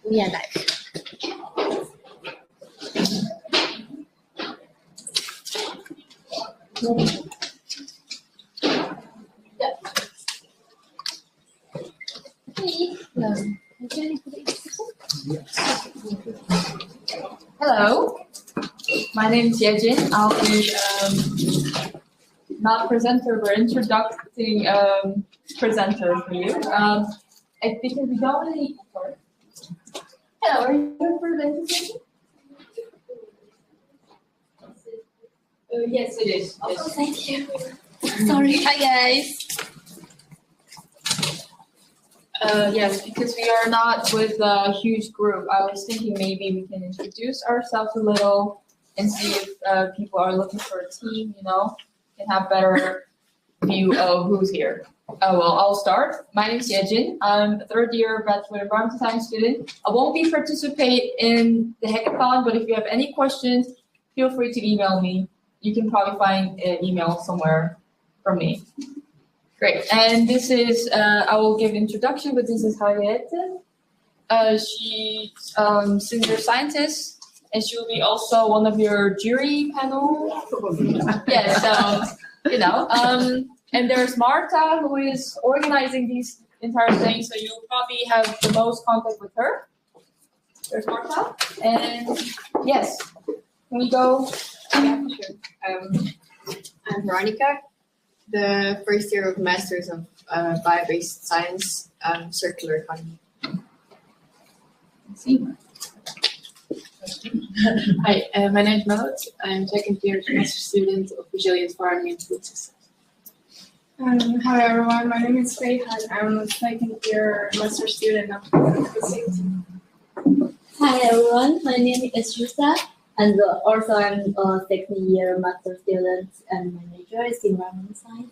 We are live. Hello, my name is Yejin. I'll be not presenter, but introducing presenter for you. Because we don't really. Hello, are you here for the introduction? Yes, it is. Oh, thank you. Sorry. Hi, guys. Yes, because we are not with a huge group. I was thinking maybe we can introduce ourselves a little and see if people are looking for a team, can have better view of who's here. Well, I'll start. My name is Yejin. I'm a third-year Bachelor Environmental Science student. I won't be participate in the hackathon, but if you have any questions, feel free to email me. You can probably find an email somewhere from me. Great. And this is, I will give introduction, but this is Harriette. She's senior scientist, and she will be also one of your jury panel. Yes, and there's Marta, who is organizing these entire things, so you'll probably have the most contact with her. There's Marta. And yes, can we go? Yeah, sure. I'm Veronica, the first year of Masters of Bio-Based Science, Circular Economy. Hi, my name is Melot. I'm second year master student of Resilient Farming and Food Systems. Hi everyone, my name is Feihan. I'm a second year master student of food safety. Hi, everyone. My name is Yusa, and also I'm a second year master student, and my major is environmental science.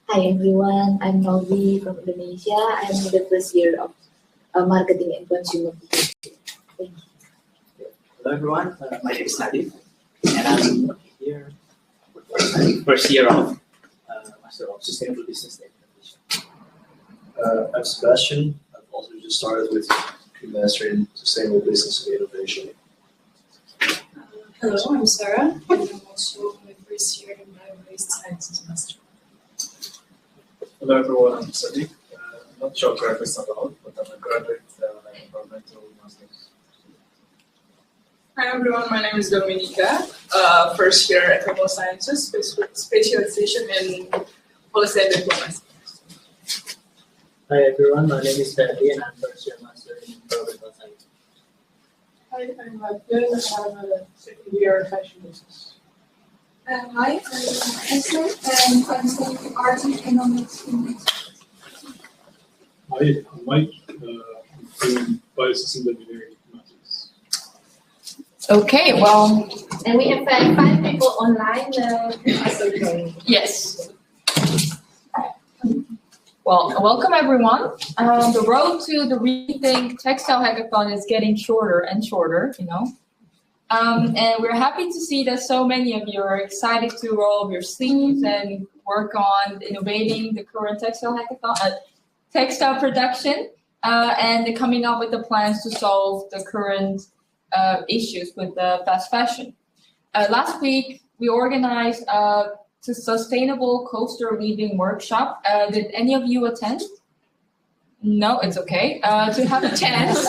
Hi everyone, I'm Novi from Indonesia. I'm in the first year of marketing and consumer behavior. Thank you. Hello everyone, my name is Nadif, and I'm here first year of Master of Sustainable Business Implementation. I'm Sebastian. I've also just started with Master in Sustainable Business and Innovation. Hello, I'm Sarah, and I'm also my first year in Bio-Based Sciences Master. Hello everyone, I'm Sadiq. I'm not sure where this is about, but I'm a graduate environmental masters. Hi everyone, my name is Dominica. First year at Chemical Sciences, specialization in policy and diplomacy. Hi everyone, my name is Fadi and I'm first year master in environmental science. Hi, I'm Abdul. I have a second year fashion business. Hi, I'm Esther, and I'm studying art and economics in Mexico. Hi, I'm Mike. I'm doing biosystems engineering mathematics. Okay, well. And we have 5 people online. Yes. Well, welcome everyone. The road to the ReThink Textile Hackathon is getting shorter and shorter, And we're happy to see that so many of you are excited to roll up your sleeves and work on innovating the current textile hackathon, textile production, and coming up with the plans to solve the current issues with the fast fashion. Last week, we organized a sustainable coaster weaving workshop. Did any of you attend? No, it's okay. To have a chance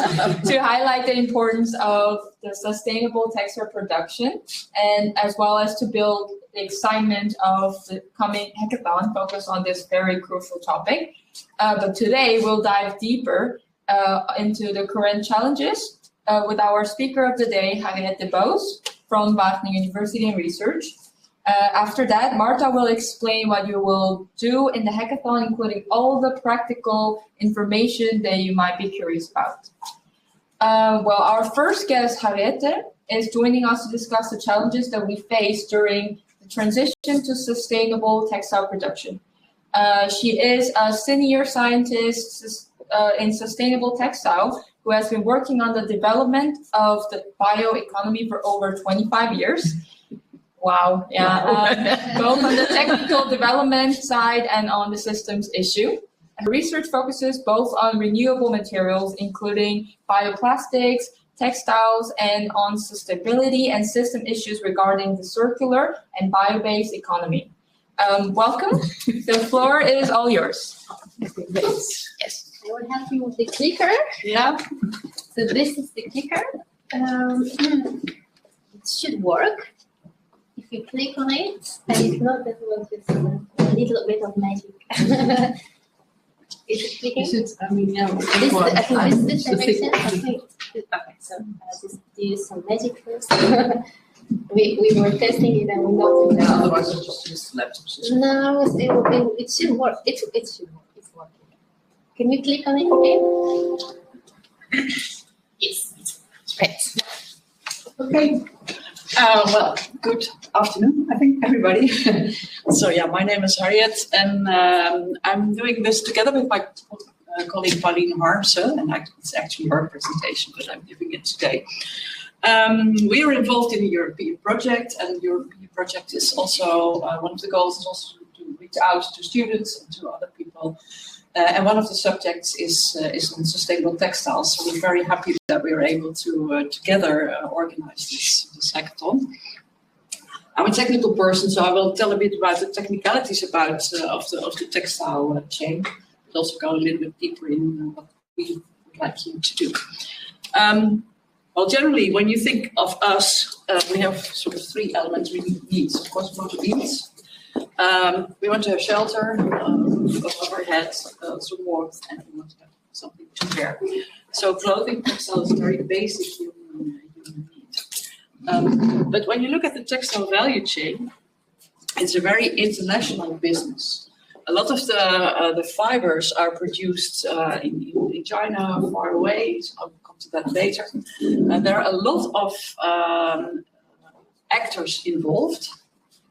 to highlight the importance of the sustainable textile production, and as well as to build the excitement of the coming hackathon focused on this very crucial topic. But today we'll dive deeper into the current challenges with our speaker of the day, Harriette Bos from Wageningen Research. After that, Marta will explain what you will do in the hackathon, including all the practical information that you might be curious about. Well, our first guest, Harriette, is joining us to discuss the challenges that we face during the transition to sustainable textile production. She is a senior scientist in sustainable textile who has been working on the development of the bioeconomy for over 25 years. Wow, yeah, both on the technical development side and on the systems issue. And research focuses both on renewable materials, including bioplastics, textiles, and on sustainability and system issues regarding the circular and bio-based economy. Welcome. The floor is all yours. Yes. I will help you with the clicker. Yeah. So this is the clicker. It should work. If you click on it, and if not, that was just a little bit of magic. Is it clicking? I think this direction. Okay, so just use some magic first. we were testing it and we got it. Yeah, otherwise I'll just use laptops. No, it should work. It should work. It's working. Can you click on it again? Yes. Great. Okay. Well, good afternoon, I think, everybody. So yeah, my name is Harriette, and I'm doing this together with my colleague Pauline Harmse, and it's actually her presentation, but I'm giving it today. We are involved in a European project, and the European project is also, one of the goals is also to reach out to students and to other people. And one of the subjects is on sustainable textiles. So we're very happy that we are able to together organize this hackathon. I'm a technical person, so I will tell a bit about the technicalities of the textile chain, but also go a little bit deeper in what we would like you to do. Well, generally, when you think of us, we have sort of three elements we need. Of course, most needs. We want to have shelter, roof over our heads, some warmth, and we want to have something to wear. So clothing, textile is a very basic human need. But when you look at the textile value chain, it's a very international business. A lot of the fibers are produced in China, far away. So I'll come to that later. There are a lot of actors involved.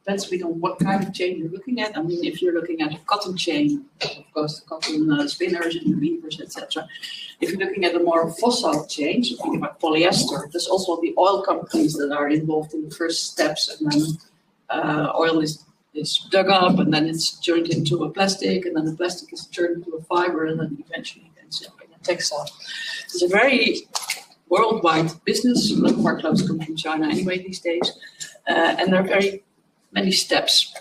Depends on what kind of chain you're looking at. I mean, if you're looking at a cotton chain, of course, the cotton spinners and weavers, etc. If you're looking at a more fossil chain, so think about polyester, there's also the oil companies that are involved in the first steps, and then oil is dug up, and then it's turned into a plastic, and then the plastic is turned into a fiber, and then eventually ends up in a textile. It's a very worldwide business. A lot of our clothes come from China anyway these days, and there are very many steps.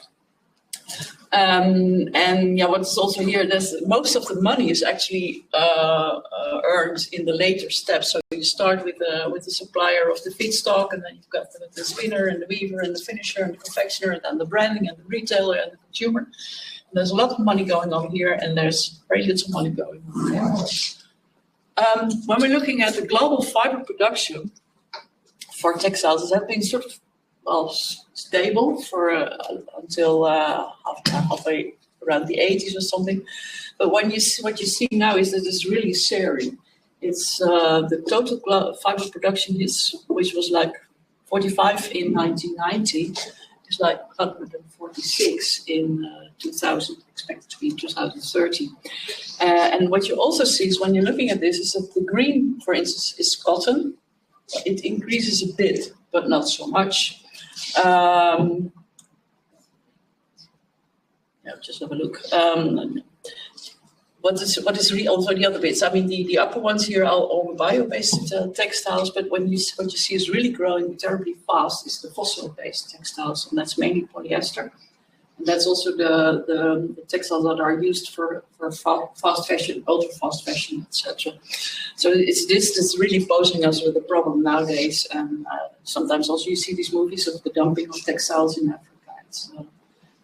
And yeah, what's also here, most of the money is actually earned in the later steps. So you start with the supplier of the feedstock, and then you've got the spinner and the weaver and the finisher and the confectioner, and then the branding and the retailer and the consumer. And there's a lot of money going on here, and there's very little money going on there. When we're looking at the global fiber production for textiles, it has been sort of stable for until halfway around the 80s or something. But what you see now is that it's really soaring. It's the total fiber production which was like 45 in 1990, is like 146 in 2000, expected to be 2030. And what you also see is when you're looking at this is that the green, for instance, is cotton. It increases a bit, but not so much. Just have a look. What is also the other bits? I mean, the upper ones here are all bio-based textiles, but what you see is really growing terribly fast is the fossil-based textiles, and that's mainly polyester. And that's also the textiles that are used for fast fashion, ultra-fast fashion, etc. So it's this that's really posing us with a problem nowadays. And sometimes also you see these movies of the dumping of textiles in Africa.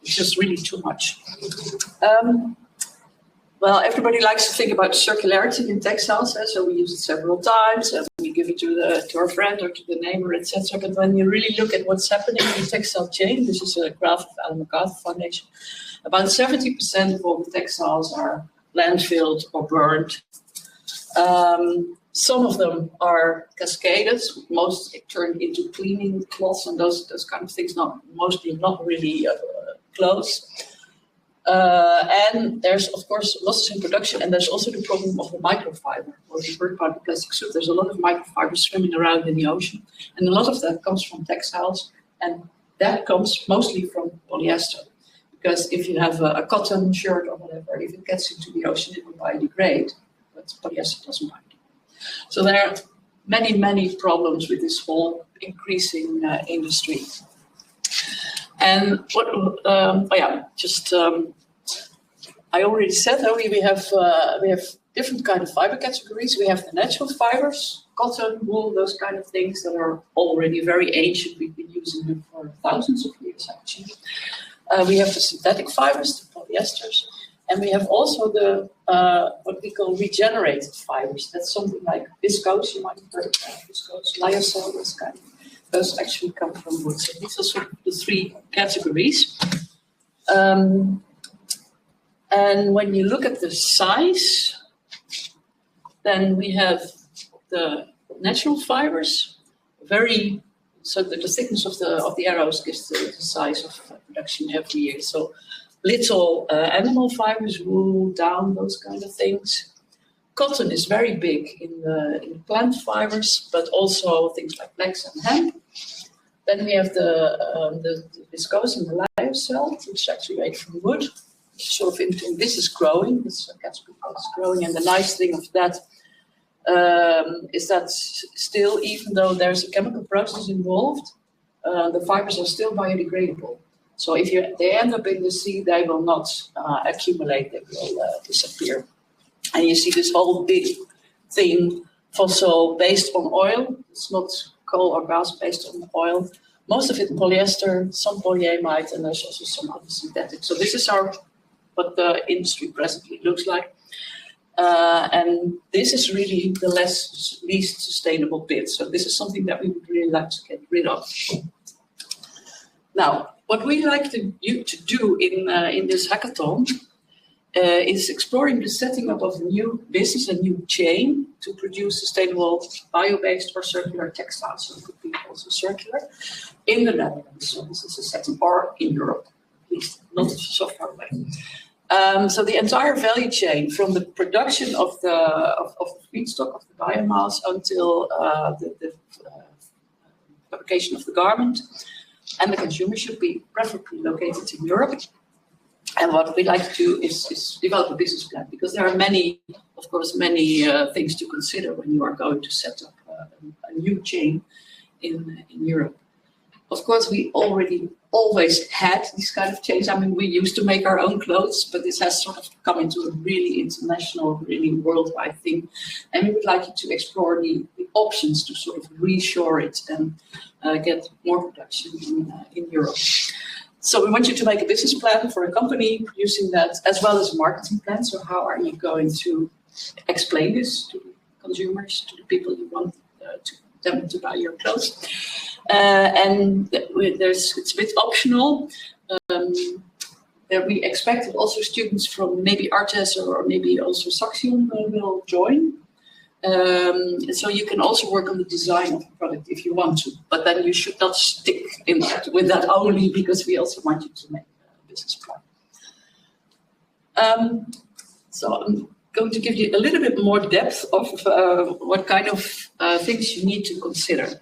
It's just really too much. Well, everybody likes to think about circularity in textiles, so we use it several times, and we give it to our friend or to the neighbor, etc. But when you really look at what's happening in the textile chain, this is a graph of Ellen MacArthur Foundation, about 70% of all the textiles are landfilled or burned. Some of them are cascaded, most turned into cleaning cloths and those kind of things, mostly not really clothes. And there's, of course, losses in production, and there's also the problem of the microfiber. Well, we've heard about the plastic soup. There's a lot of microfibers swimming around in the ocean, and a lot of that comes from textiles, and that comes mostly from polyester. Because if you have a cotton shirt or whatever, if it gets into the ocean, it will biodegrade, but polyester doesn't biodegradate. So there are many, many problems with this whole increasing industry. And what, I already said that we have different kind of fiber categories. We have the natural fibers, cotton, wool, those kind of things that are already very ancient. We've been using them for thousands of years, actually. We have the synthetic fibers, the polyesters, and we have also the what we call regenerated fibers. That's something like viscose, you might have heard of viscose, lyocell, those kind of. Those actually come from wood. So these are sort of the three categories. And when you look at the size, then we have the natural fibers, so the thickness of the arrows gives the size of production every year. So little animal fibers, wool, down, those kind of things. Cotton is very big in the plant fibers, but also things like flax and hemp. Then we have the viscose and the lyocell, which is actually made from wood. Sort of this is growing. This category is growing, and the nice thing of that is that still, even though there's a chemical process involved, the fibers are still biodegradable. So if they end up in the sea, they will not accumulate; they will disappear. And you see this whole big thing, fossil based on oil. It's not coal or gas based on oil. Most of it polyester, some polyamide, and there's also some other synthetic. So this is what the industry presently looks like. And this is really the least sustainable bit. So this is something that we would really like to get rid of. Now, what we like to do in this hackathon is exploring the setting up of a new business, a new chain to produce sustainable bio-based or circular textiles. So it could be also circular in the Netherlands. So this is a setting, or in Europe, at least not so far away. So the entire value chain, from the production of the feedstock, of the biomass, until the fabrication of the garment, and the consumer should be preferably located in Europe. And what we like to do is develop a business plan, because there are many things to consider when you are going to set up a new chain in Europe. Of course, we always had these kind of chains. I mean, we used to make our own clothes, but this has sort of come into a really international, really worldwide thing. And we would like you to explore the options to sort of reshore it and get more production in Europe. So we want you to make a business plan for a company using that, as well as a marketing plan. So how are you going to explain this to consumers, to the people you want them to buy your clothes? And it's a bit optional. We expect that also students from maybe Artes or maybe also Saxion will join. So you can also work on the design of the product if you want to, but then you should not stick with that only, because we also want you to make a business plan. So I'm going to give you a little bit more depth of what kind of things you need to consider.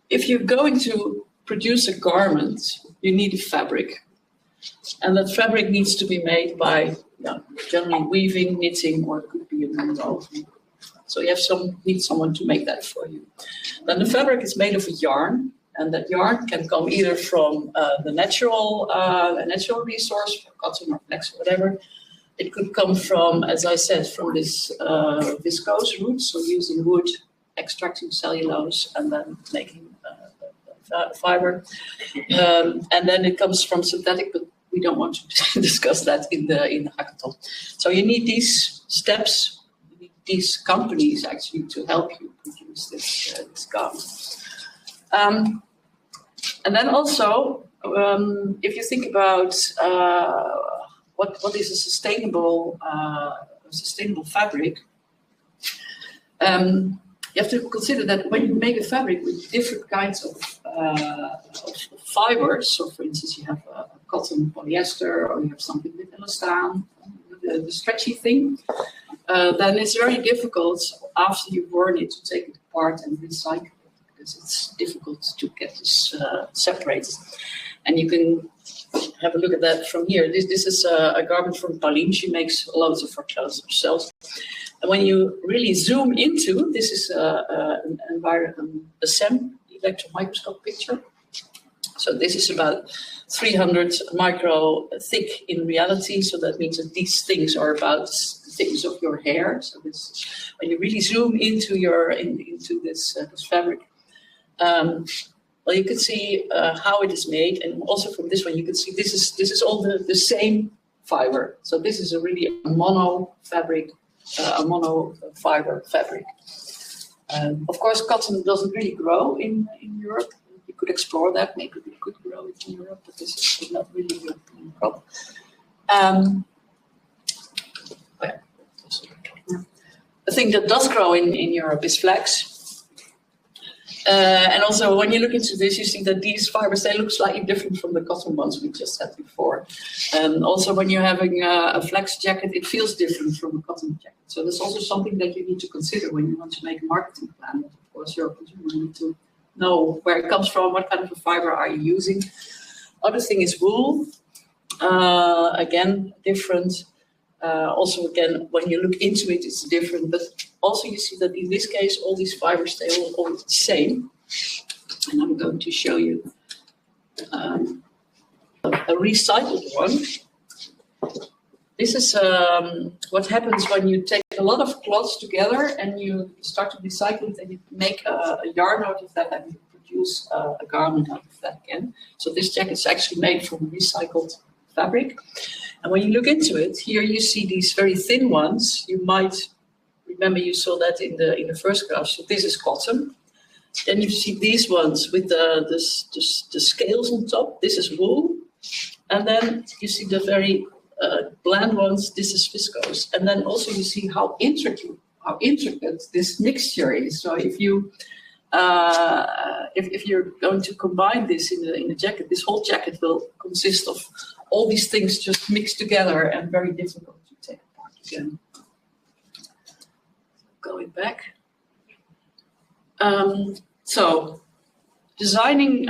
If you're going to produce a garment, you need a fabric. And that fabric needs to be made by generally weaving, knitting, or it could be a woven. So you need someone to make that for you. Then the fabric is made of a yarn, and that yarn can come either from the natural resource, cotton or flax or whatever. It could come from, as I said, from this viscose route, so using wood, extracting cellulose, and then making fiber. And then it comes from synthetic, but we don't want to discuss that in the hackathon. So you need these steps, you need these companies actually to help you produce this garment. And then also, if you think about what is a sustainable fabric, you have to consider that when you make a fabric with different kinds of fibers, so for instance you have a cotton polyester, or you have something with elastane, the stretchy thing, then it's very difficult after you burn it to take it apart and recycle it, because it's difficult to get this separated. And you can have a look at that from here. This is a garment from Pauline. She makes loads of her clothes herself. And when you really zoom into, this is a SEM electron microscope picture. So this is about 300 micro thick in reality. So that means that these things are about the thickness of your hair. So this, when you really zoom into into this fabric, well, you can see how it is made, and also from this one you can see this is all the same fiber. So this is a really mono fabric, a mono fiber fabric. Of course, cotton doesn't really grow in Europe. You could explore that. Maybe we could grow it in Europe, but this is not really a European crop. The thing that does grow in Europe is flax. And also, when you look into this, you see that these fibers, they look slightly different from the cotton ones we just had before. And also, when you're having a flax jacket, it feels different from a cotton jacket. So that's also something that you need to consider when you want to make a marketing plan. Of course, your consumer need to know where it comes from, what kind of a fiber are you using. Other thing is wool. Again, different. Also, again, when you look into it, it's different. But also, you see that in this case, all these fibers, they all the same. And I'm going to show you a recycled one. This is what happens when you take a lot of cloths together and you start to recycle it and you make a yarn out of that and you produce a garment out of that again. So this jacket is actually made from recycled fabric. And when you look into it, here you see these very thin ones. You might remember you saw that in the first graph. So this is cotton. Then you see these ones with the scales on top. This is wool. And then you see the very bland ones. This is viscose. And then also you see how intricate this mixture is. So if you if you're going to combine this in a jacket, this whole jacket will consist of all these things just mixed together and very difficult to take apart again. Going back. So designing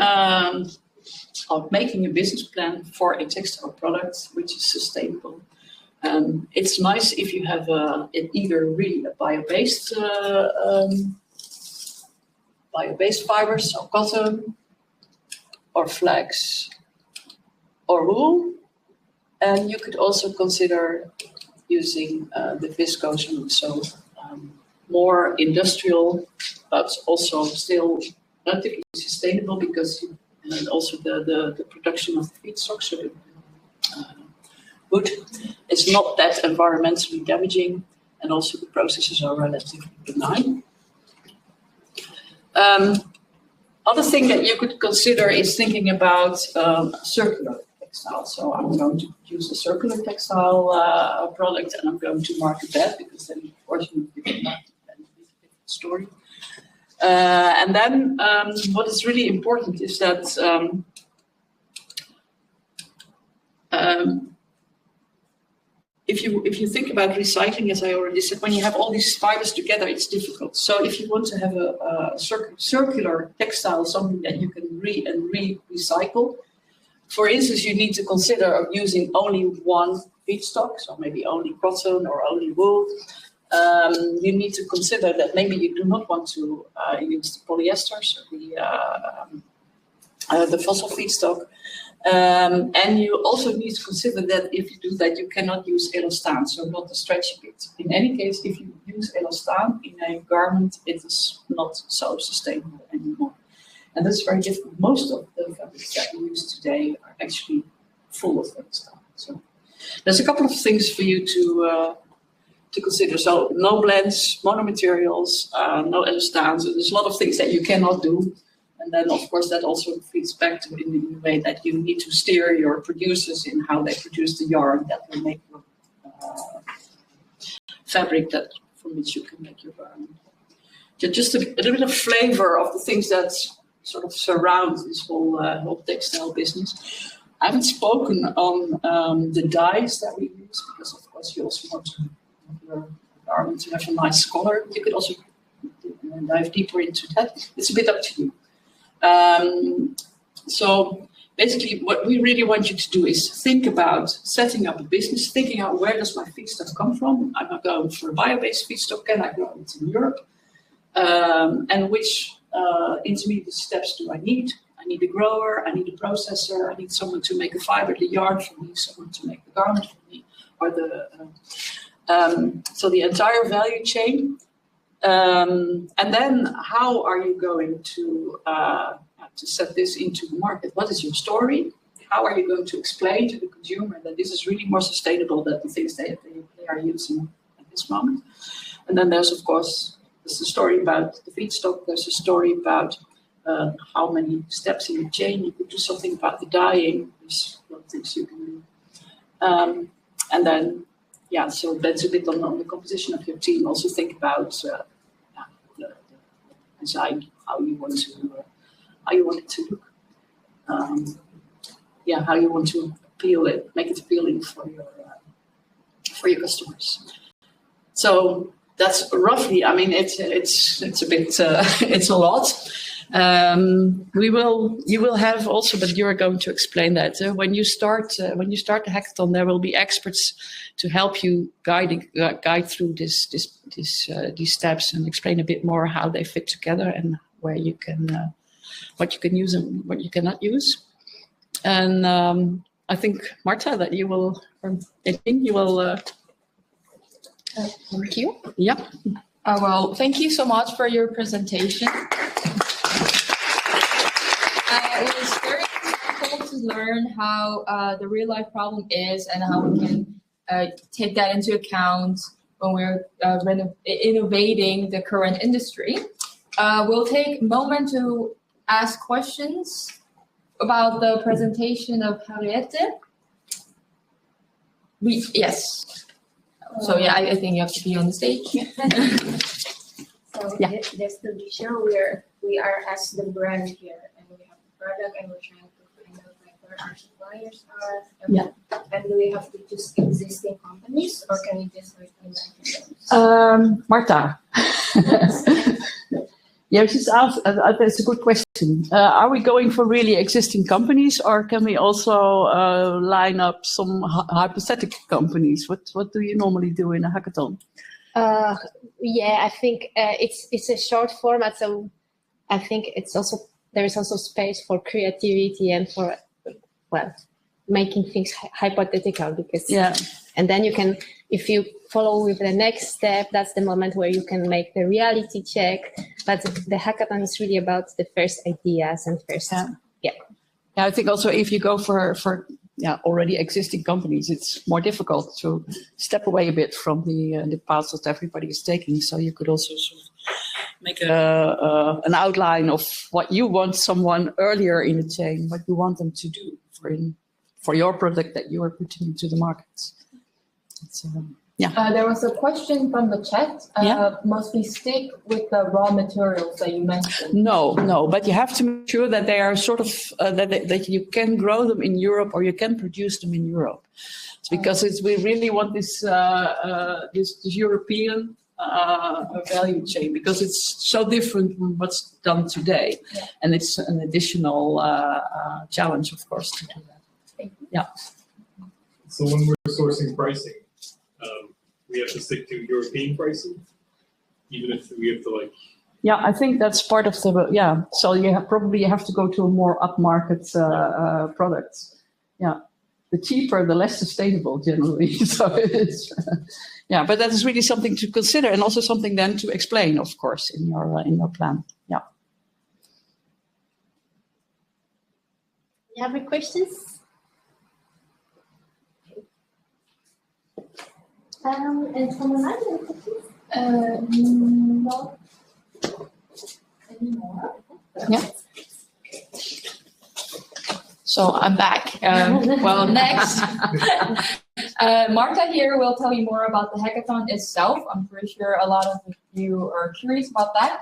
or making a business plan for a textile product which is sustainable. It's nice if you have either really a bio-based fibers, so cotton or flax or wool, and you could also consider using the viscose, so more industrial, but also still relatively sustainable because also the production of the feedstock, so the wood is not that environmentally damaging, and also the processes are relatively benign. Other thing that you could consider is thinking about circular textile. So I'm going to use a circular textile product, and I'm going to market that because then, of course, you can market that story. And then what is really important is that if you think about recycling, as I already said, when you have all these fibers together, it's difficult. So if you want to have a circular textile, something that you can recycle, for instance, you need to consider using only one feedstock, so maybe only cotton or only wool. You need to consider that maybe you do not want to use the polyester, so the fossil feedstock. And you also need to consider that if you do that, you cannot use elastan, so not the stretchy bit. In any case, if you use elastan in a garment, it is not so sustainable anymore. And that's very different. Most of the fabrics that we use today are actually full of elastan. So there's a couple of things for you to consider. So no blends, monomaterials, no elastan. So there's a lot of things that you cannot do. And then, of course, that also feeds back to in the way that you need to steer your producers in how they produce the yarn that will make your fabric from which you can make your garment. Just a little bit of flavor of the things that sort of surround this whole textile business. I haven't spoken on the dyes that we use because, of course, you also want to have your garment to have a nice color. You could also dive deeper into that. It's a bit up to you. So basically, what we really want you to do is think about setting up a business, thinking out where does my feedstock come from? I'm not going for a bio-based feedstock, can I grow it in Europe? And which intermediate steps do I need? I need a grower, I need a processor, I need someone to make a fiber, the yarn for me, someone to make the garment for me, or so the entire value chain. And then how are you going to set this into the market? What is your story? How are you going to explain to the consumer that this is really more sustainable than the things they are using at this moment? And then there's, of course, there's a story about the feedstock. There's a story about how many steps in the chain. You could do something about the dyeing. There's a lot of things you can do. And then, yeah, so that's a bit on the composition of your team. Also think about the design, how you want it to look. How you want to make it appealing for your customers. So that's roughly. I mean, it's a bit. It's a lot. You will have also, but you're going to explain that when you start the hackathon, there will be experts to help you guide through these steps and explain a bit more how they fit together and where you can what you can use and what you cannot use. And I think Marta, that you will. Thank you. Yeah. Well, thank you so much for your presentation. It was very helpful to learn how the real life problem is and how we can take that into account when we're innovating the current industry. We'll take a moment to ask questions about the presentation of Harriette. Yes. So yeah, I think you have to be on the stage. So just to be sure, we are as the brand here, and we have the product, and we're trying to find out like where our suppliers are. And do we have to choose existing companies, or can we just like invent those? Marta. Yeah, just ask. That's a good question. Are we going for really existing companies, or can we also line up some hypothetical companies? What do you normally do in a hackathon? Yeah, I think it's a short format, so I think there is also space for creativity and for making things hypothetical, because and then you can, if you follow with the next step, that's the moment where you can make the reality check. But the hackathon is really about the first ideas and first Yeah, I think also if you go for already existing companies, it's more difficult to step away a bit from the path that everybody is taking. So you could also sort of make an outline of what you want someone earlier in the chain, what you want them to do for your product that you are putting into the market. There was a question from the chat. Must we stick with the raw materials that you mentioned? No, but you have to make sure that they are sort of that you can grow them in Europe or you can produce them in Europe. It's because we really want this European value chain, because it's so different from what's done today, and it's an additional challenge, of course, to do that. Yeah. So when we're sourcing pricing, we have to stick to European pricing, even if we have to Yeah, I think that's part of the So you have to go to a more upmarket product. Yeah, the cheaper, the less sustainable generally. So it's but that is really something to consider, and also something then to explain, of course, in your plan. Yeah. You have any questions? And from another questions? Not anymore. Yeah. So I'm back. Next, Marta here will tell you more about the hackathon itself. I'm pretty sure a lot of you are curious about that.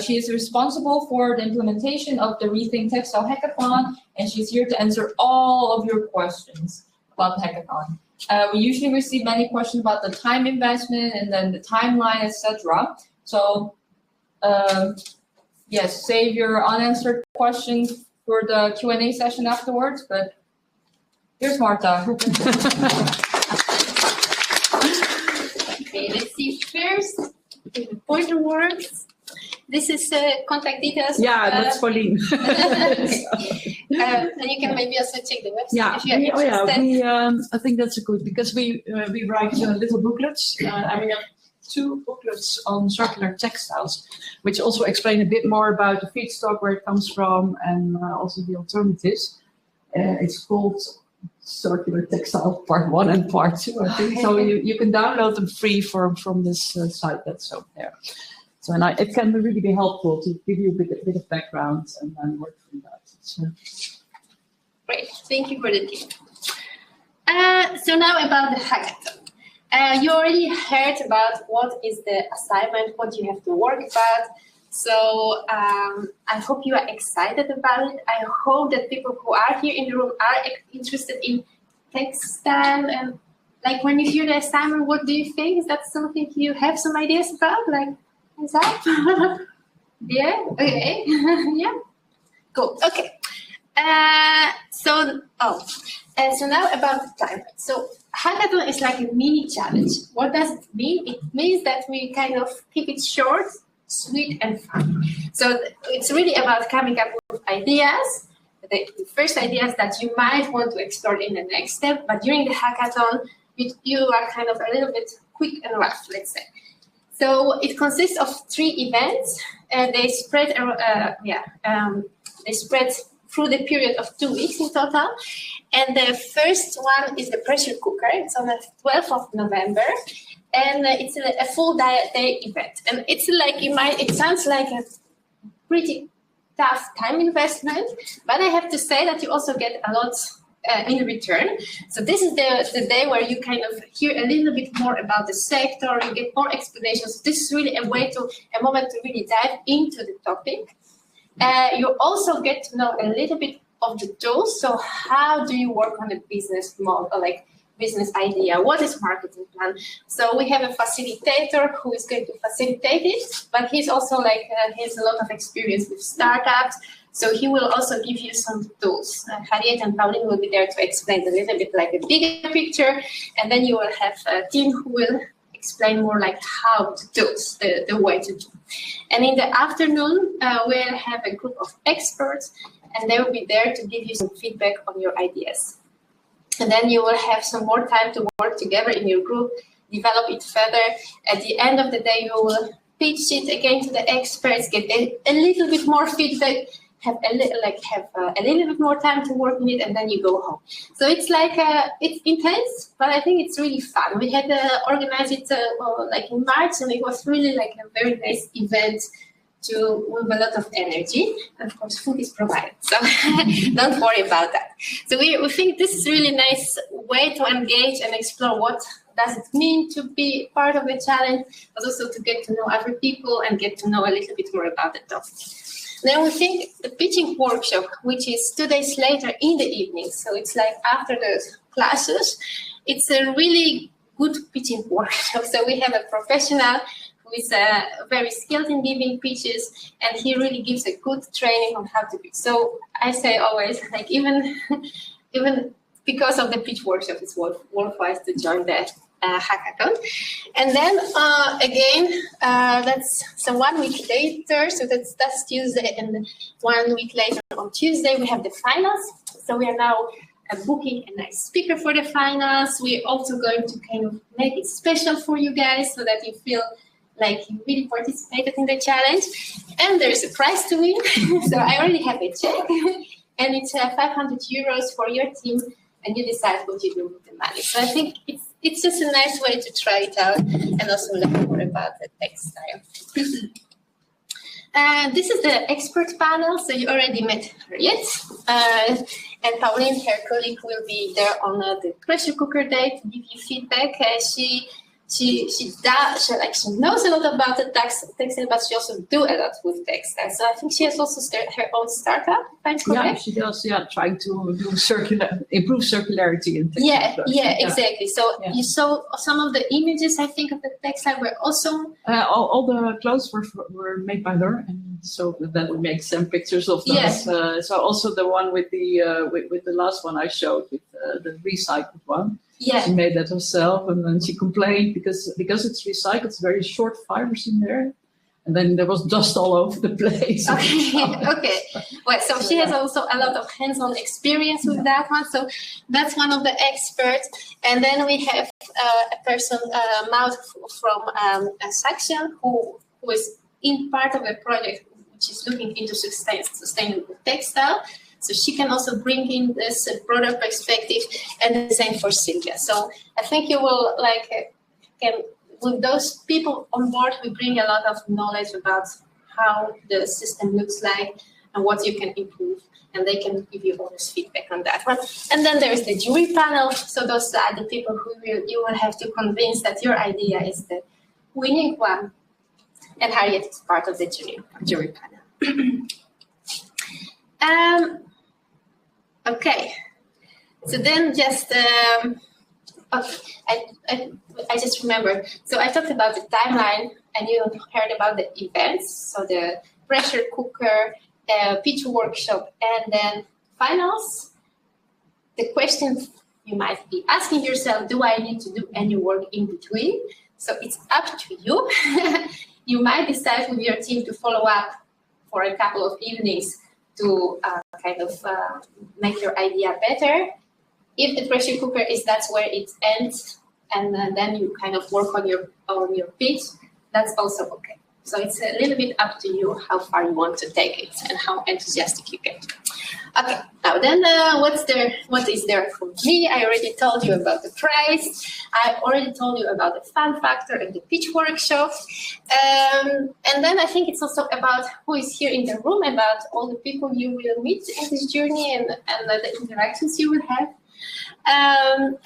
She is responsible for the implementation of the ReThink Textile Hackathon, and she's here to answer all of your questions about the hackathon. We usually receive many questions about the time investment and then the timeline, etc. So yes, save your unanswered questions for the Q&A session afterwards, but here's Marta. Okay, let's see first the pointer works. This is contact details. Yeah, that's Pauline. And you can maybe also check the website Yeah, if you're interested. I think that's good because we write little booklets, and we have 2 booklets on circular textiles, which also explain a bit more about the feedstock, where it comes from, and also the alternatives. It's called Circular Textile Part 1 and Part 2, I think. So you can download them free from this site that's over there. So it can really be helpful to give you a bit of background and then work from that. So. Great, thank you for the tip. So now about the hackathon. You already heard about what is the assignment, what you have to work about. So I hope you are excited about it. I hope that people who are here in the room are interested in textile. And like when you hear the assignment, what do you think? Is that something you have some ideas about? Like, is that? Yeah, okay, yeah, cool, okay. So now about the time. So hackathon is like a mini challenge. What does it mean? It means that we kind of keep it short, sweet, and fun. So it's really about coming up with ideas, the first ideas that you might want to explore in the next step, but during the hackathon, you are kind of a little bit quick and rough, let's say. So it consists of 3 events, and they spread through the period of 2 weeks in total. And the first one is the pressure cooker. It's on the 12th of November, and it's a full day event. And it's like it sounds like a pretty tough time investment, but I have to say that you also get a lot in return. So this is the day where you kind of hear a little bit more about the sector, you get more explanations. This is really a moment to really dive into the topic. You also get to know a little bit of the tools. So how do you work on a business model, like business idea? What is marketing plan? So we have a facilitator who is going to facilitate it, but he's also he has a lot of experience with startups. So he will also give you some tools. Harriette and Pauline will be there to explain a little bit like a bigger picture. And then you will have a team who will explain more like how to do the way to do. And in the afternoon, we'll have a group of experts, and they will be there to give you some feedback on your ideas. And then you will have some more time to work together in your group, develop it further. At the end of the day, you will pitch it again to the experts, get a little bit more feedback, have a little bit more time to work on it, and then you go home. So it's it's intense, but I think it's really fun. We had organized it in March, and it was really a very nice event with a lot of energy. And of course, food is provided, so don't worry about that. So we think this is really nice way to engage and explore what does it mean to be part of the challenge, but also to get to know other people and get to know a little bit more about the topic. Then we think the pitching workshop, which is 2 days later in the evening, so it's after the classes, it's a really good pitching workshop. So we have a professional who is very skilled in giving pitches, and he really gives a good training on how to pitch. So I say always, even because of the pitch workshop, it's worthwhile to join the hackathon. And then that's 1 week later, so that's Tuesday, and 1 week later on Tuesday we have the finals. So we are now booking a nice speaker for the finals. We're also going to kind of make it special for you guys so that you feel like you really participated in the challenge. And there's a prize to win. So I already have a check, and it's 500 euros for your team, and you decide what you do with the money. So I think it's just a nice way to try it out and also learn more about the textile. This is the expert panel. So you already met Harriette, and Pauline, her colleague, will be there on the pressure cooker day to give you feedback. She she knows a lot about the textile, but she also do a lot with textile. So I think she has also her own startup. If I'm correct. Yeah, she does. Yeah, trying to do improve circularity in textile. Yeah, exactly. So you saw some of the images. I think of the textile were awesome. All the clothes were made by her, and so then we make some pictures of those. Yeah. So also the one with the with the last one I showed with the recycled one. Yeah. She made that herself, and then she complained because it's recycled, it's very short fibers in there, and then there was dust all over the place. Okay. Well, so she has also a lot of hands-on experience with that one. So that's one of the experts. And then we have a person, Maud from a section who is in part of a project which is looking into sustainable textile. So she can also bring in this broader perspective, and the same for Sylvia. So I think you will with those people on board, we bring a lot of knowledge about how the system looks like and what you can improve, and they can give you honest feedback on that one. And then there is the jury panel. So those are the people who you will have to convince that your idea is the winning one. And Harriette is part of the jury panel. Okay, so then just I just remembered. So I talked about the timeline, and you heard about the events. So the pressure cooker, pitch workshop, and then finals. The question you might be asking yourself: do I need to do any work in between? So it's up to you. You might decide with your team to follow up for a couple of evenings to make your idea better. If the pressure cooker that's where it ends, and then you kind of work on your pitch, that's also okay. So it's a little bit up to you how far you want to take it and how enthusiastic you get. Okay, now then what is there for me? I already told you about the price. I already told you about the fun factor and the pitch workshop. And then I think it's also about who is here in the room, about all the people you will meet in this journey and the interactions you will have.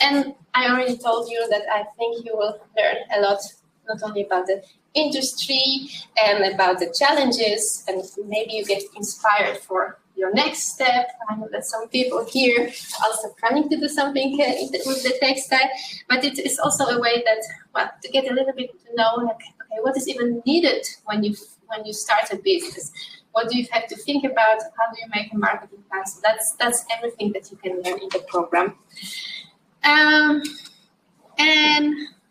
And I already told you that I think you will learn a lot, not only about the industry and about the challenges, and maybe you get inspired for your next step. I know that some people here also planning to do something with the textile, but it is also a way that, to get a little bit to know, okay, what is even needed when you start a business? What do you have to think about? How do you make a marketing plan? So that's everything that you can learn in the program. And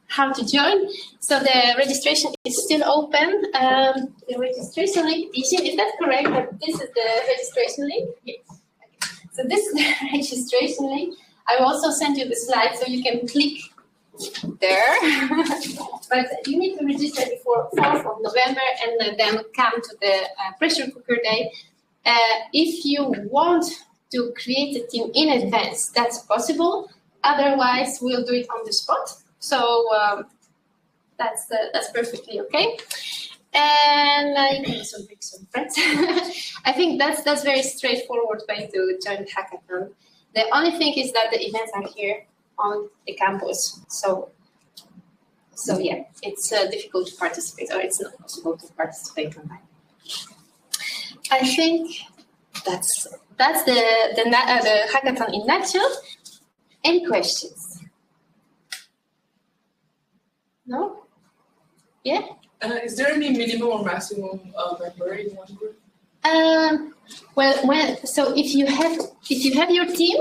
how to join. So the registration is still open. The registration link, is that correct? That this is the registration link? Yes. Okay. So this is the registration link. I will also send you the slide so you can click there. But you need to register before 4th of November and then come to the pressure cooker day. If you want to create a team in advance, that's possible. Otherwise, we'll do it on the spot. So that's perfectly okay. And you can also make some friends. I think that's very straightforward way to join the hackathon. The only thing is that the events are here on the campus. So yeah, it's difficult to participate, or it's not possible to participate online. I think that's the hackathon in nutshell. Any questions? No? Yeah? Is there any minimum or maximum member in one group? So if you have your team,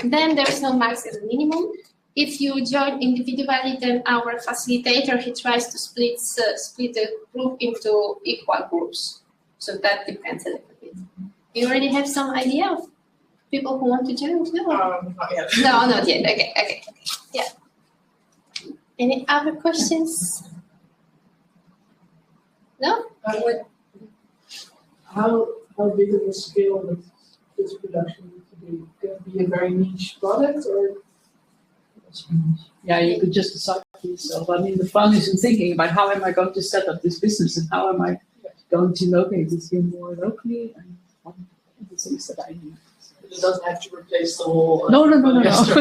then there's no maximum minimum. If you join individually, then our facilitator, he tries to split the group into equal groups. So that depends a little bit. You already have some idea of people who want to join? Not yet. No, not yet. Okay. Yeah. Any other questions? No? How big of a scale does this production need to be? Going to be a very niche product, or? Yeah, you could just decide for yourself. I mean, the fun is in thinking about how am I going to set up this business and how am I going to locate this here more locally and what are the things that I need. It doesn't have to replace the whole. No. polyester.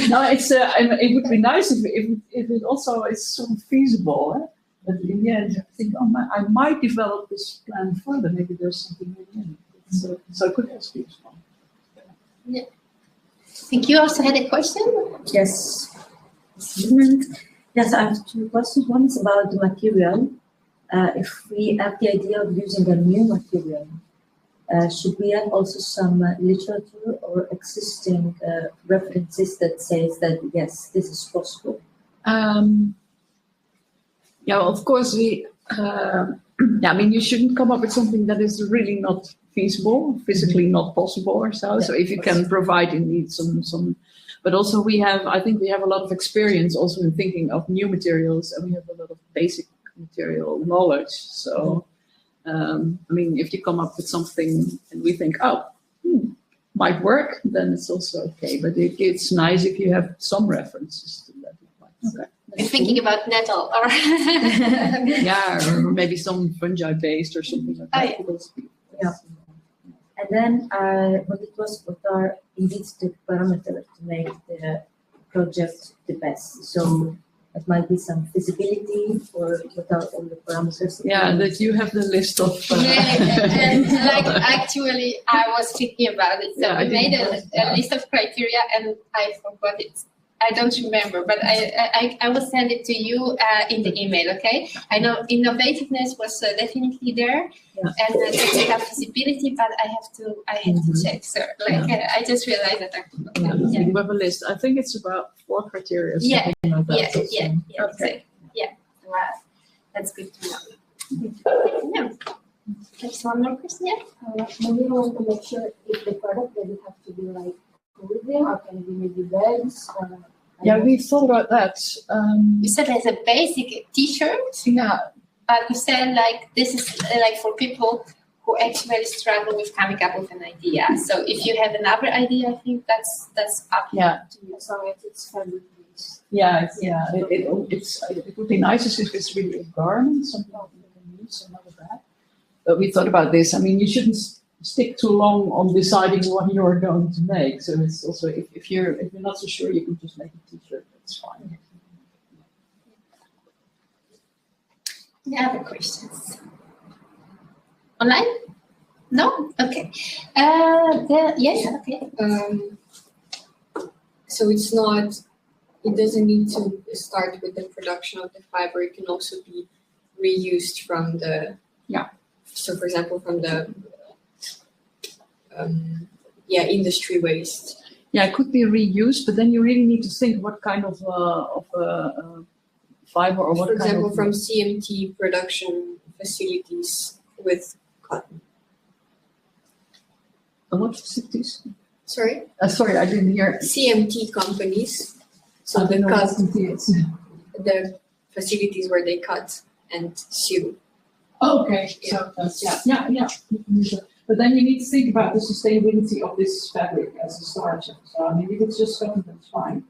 No, it's it would be nice if it also is sort of feasible. But in the end, I think I might develop this plan further. Maybe there's something in it. So it could also be small. Yeah. I think you also had a question. Yes. Yes, I have two questions. One is about the material. If we have the idea of using a new material, should we have also some literature or existing references that says that yes, this is possible? Yeah, well, of course we. I mean, you shouldn't come up with something that is really not feasible, physically not possible, or so. So if you can provide indeed some, but also I think we have a lot of experience also in thinking of new materials, and we have a lot of basic material knowledge. So, I mean, if you come up with something and we think, might work, then it's also okay. But it's nice if you have some references to that. Okay. You're thinking about nettle or yeah, or maybe some fungi based or something like that. Yeah. And then what are indeed the parameters to make the project the best? So it might be some feasibility or what are all the parameters? Yeah, that you have the list of. and like actually I was thinking about it. So Yeah, we made a list of criteria and I forgot it. I don't remember, but I will send it to you in the email, okay? I know innovativeness was definitely there, and technical feasibility, but I have to check. So, I just realized that. You have a list. I think it's about 4 criteria. Yeah, like that. Okay. Wow, that's good to know. Yeah. There's one more question. Maybe we want to make sure if the product doesn't have to be like clothing or can it be maybe bags or. Yeah, we thought about that. You said as a basic T-shirt. Yeah. But you said like this is like for people who actually struggle with coming up with an idea. So if you have another idea, I think that's up to you. So it's fabric based. Yeah, it would be nice if it's really a garment, something you can use, some of that. But we thought about this. I mean, you shouldn't stick too long on deciding what you're going to make. So it's also if you're not so sure, you can just make a T-shirt. That's fine. Any other questions? Online? No? Okay. Yes. Okay. So it's not. It doesn't need to start with the production of the fiber. It can also be reused from the. Yeah. So, for example, from the. Industry waste. Yeah, it could be reused, but then you really need to think what kind of fiber or what For kind example, of. from CMT production facilities with cotton. What facilities? Sorry? Sorry, I didn't hear. CMT companies. So I the don't know cut, what CMT is. the facilities where they cut and sew. Okay, so that's, yeah. But then you need to think about the sustainability of this fabric as a starch. So I mean, if it's just cotton, that's fine.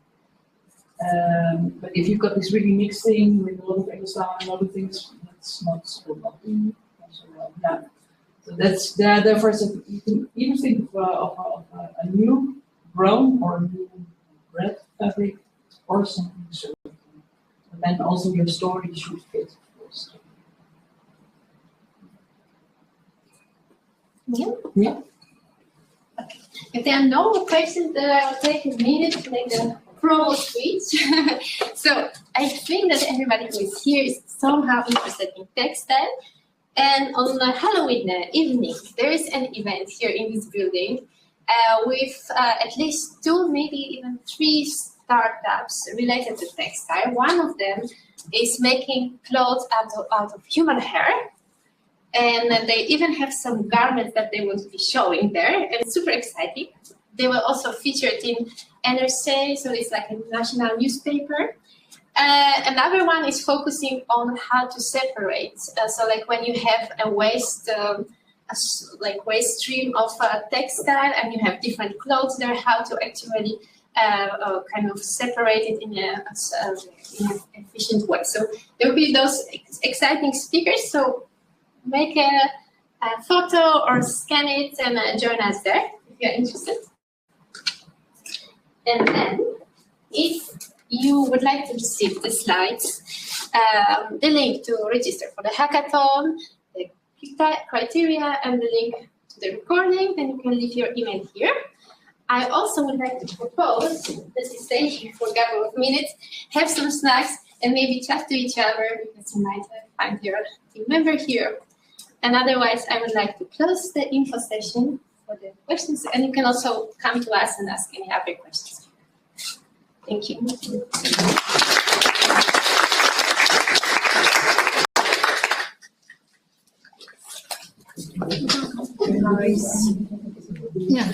But if you've got this really mixed thing with a lot of exile and other things, that's not so well. Yeah. So that's therefore you can even think of a new brown or a new red fabric or something so. And then also your story should fit, of course. Yeah. Okay. If there are no more questions, I'll take a minute to make a promo speech. So I think that everybody who is here is somehow interested in textile. And on Halloween evening, there is an event here in this building with at least 2, maybe even 3 startups related to textile. One of them is making clothes out of human hair. And they even have some garments that they will be showing there, and it's super exciting. They were also featured in NRC, so it's like a national newspaper. Another one is focusing on how to separate. So like when you have a waste stream of textile and you have different clothes there, how to actually kind of separate it in an efficient way. So there will be those exciting speakers. So make a photo or scan it and join us there if you're interested. And then, if you would like to receive the slides, the link to register for the hackathon, the criteria, and the link to the recording, then you can leave your email here. I also would like to propose that we stay here for a couple of minutes, have some snacks, and maybe chat to each other because you might find your team member here. And otherwise, I would like to close the info session for the questions, and you can also come to us and ask any other questions. Thank you. Nice. Yeah.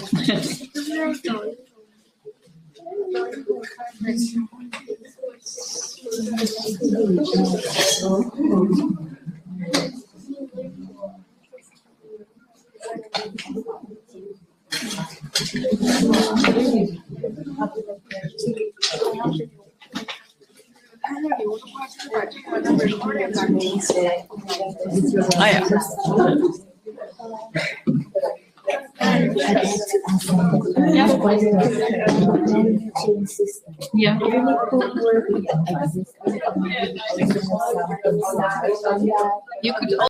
You could